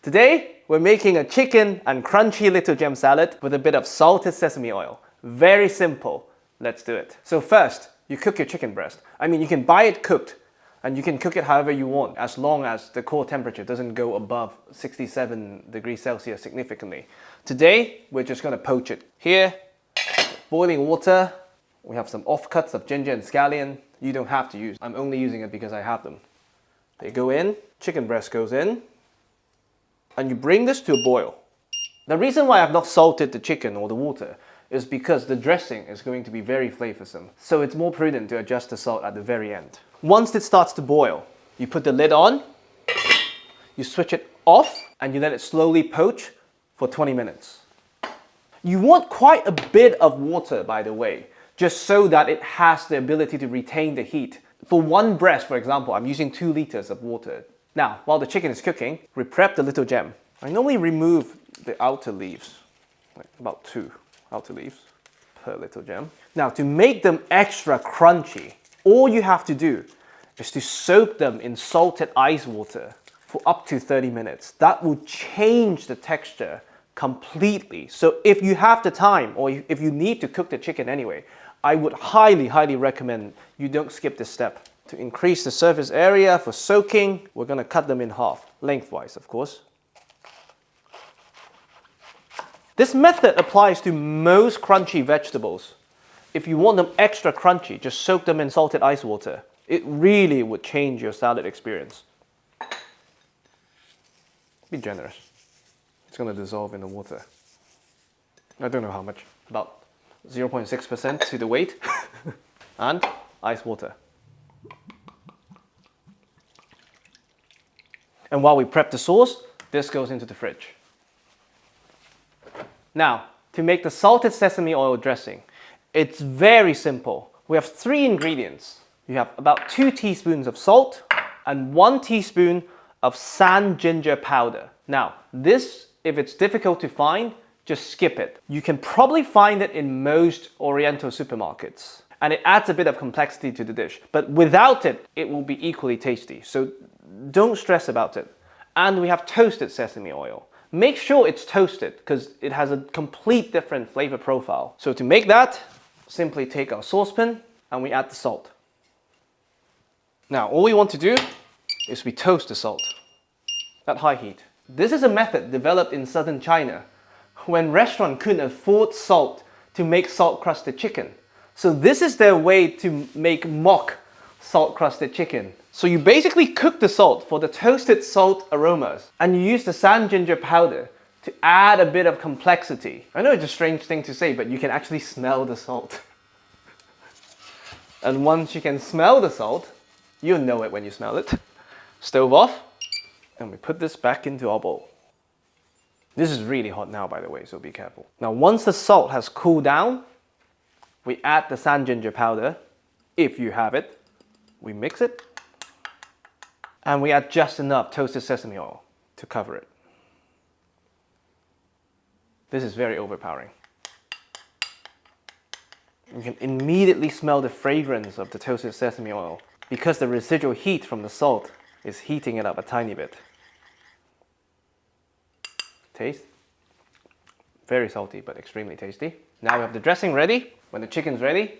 Today, we're making a chicken and crunchy little gem salad with a bit of salted sesame oil. Very simple. Let's do it. So first, you cook your chicken breast. You can buy it cooked and you can cook it however you want as long as the core temperature doesn't go above 67 degrees Celsius significantly. Today, we're just going to poach it. Here, boiling water. We have some offcuts of ginger and scallion. You don't have to use. I'm only using it because I have them. They go in, chicken breast goes in, and you bring this to a boil. The reason why I've not salted the chicken or the water is because the dressing is going to be very flavoursome. So it's more prudent to adjust the salt at the very end. Once it starts to boil, you put the lid on, you switch it off, and you let it slowly poach for 20 minutes. You want quite a bit of water, by the way, just so that it has the ability to retain the heat. For one breast, for example, I'm using 2 liters of water. Now, while the chicken is cooking, we prep the little gem. I normally remove the outer leaves, like about 2 outer leaves per little gem. Now, to make them extra crunchy, all you have to do is to soak them in salted ice water for up to 30 minutes. That will change the texture completely. So if you have the time or if you need to cook the chicken anyway, I would highly recommend you don't skip this step. To increase the surface area for soaking, we're going to cut them in half, lengthwise of course. This method applies to most crunchy vegetables. If you want them extra crunchy, just soak them in salted ice water. It really would change your salad experience. Be generous. It's going to dissolve in the water. I don't know how much, about 0.6% to the weight. And ice water. And while we prep the sauce, this goes into the fridge. Now, to make the salted sesame oil dressing, it's very simple. We have 3 ingredients. You have about 2 teaspoons of salt and 1 teaspoon of sand ginger powder. Now, this, if it's difficult to find, just skip it. You can probably find it in most Oriental supermarkets. And it adds a bit of complexity to the dish. But without it, it will be equally tasty. So don't stress about it. And we have toasted sesame oil. Make sure it's toasted because it has a complete different flavor profile. So to make that, simply take our saucepan and we add the salt. Now all we want to do is we toast the salt at high heat. This is a method developed in southern China when restaurants couldn't afford salt to make salt-crusted chicken. So this is their way to make mock salt-crusted chicken. So you basically cook the salt for the toasted salt aromas and you use the sand ginger powder to add a bit of complexity. I know it's a strange thing to say, but you can actually smell the salt. And once you can smell the salt, you'll know it when you smell it. Stove off, and we put this back into our bowl. This is really hot now, by the way, so be careful. Now once the salt has cooled down, we add the sand ginger powder, if you have it. We mix it, and we add just enough toasted sesame oil to cover it. This is very overpowering. You can immediately smell the fragrance of the toasted sesame oil because the residual heat from the salt is heating it up a tiny bit. Taste. Very salty, but extremely tasty. Now we have the dressing ready. When the chicken's ready,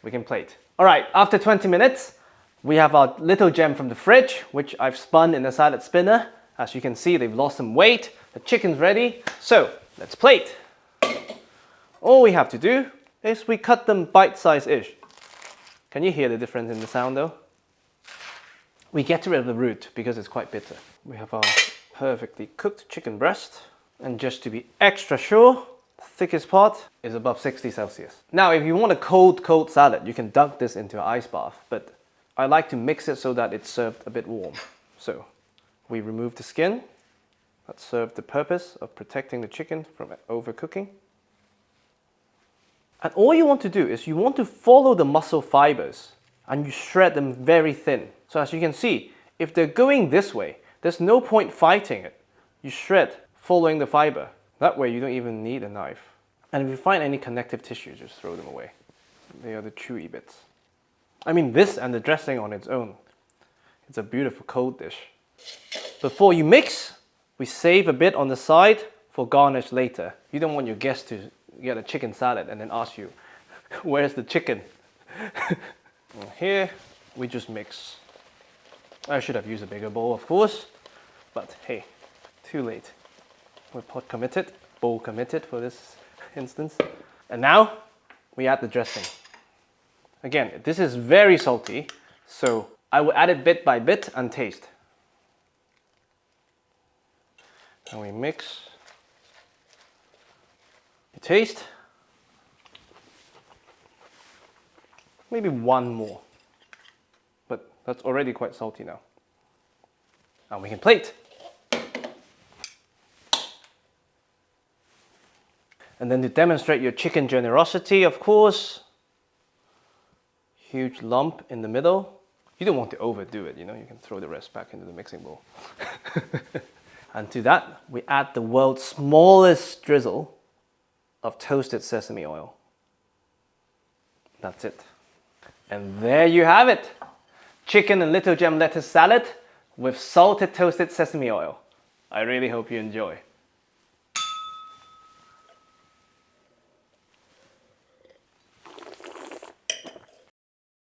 we can plate. All right, after 20 minutes, we have our little gem from the fridge, which I've spun in a salad spinner. As you can see, they've lost some weight. The chicken's ready. So let's plate. All we have to do is we cut them bite-size-ish. Can you hear the difference in the sound though? We get rid of the root because it's quite bitter. We have our perfectly cooked chicken breast. And just to be extra sure, the thickest part is above 60 Celsius. Now, if you want a cold salad, you can dunk this into an ice bath, but I like to mix it so that it's served a bit warm. So we remove the skin. That served the purpose of protecting the chicken from overcooking. And all you want to do is you want to follow the muscle fibers and you shred them very thin. So as you can see, if they're going this way, there's no point fighting it. You shred following the fiber. That way you don't even need a knife. And if you find any connective tissue, just throw them away. They are the chewy bits. I mean, this and the dressing on its own, it's a beautiful cold dish. Before you mix, We save a bit on the side for garnish later. You don't want your guests to get a chicken salad and then ask you, where's the chicken? Here, we just mix. I should have used a bigger bowl, of course, but hey, too late. We're pot committed, bowl committed for this instance. And now, we add the dressing. Again, this is very salty, so I will add it bit by bit and taste. And we mix. You taste. Maybe one more. But that's already quite salty now. And we can plate. And then to demonstrate your chicken generosity, of course, huge lump in the middle. You don't want to overdo it, you know, you can throw the rest back into the mixing bowl. And to that, we add the world's smallest drizzle of toasted sesame oil. That's it. And there you have it. Chicken and little gem lettuce salad with salted toasted sesame oil. I really hope you enjoy.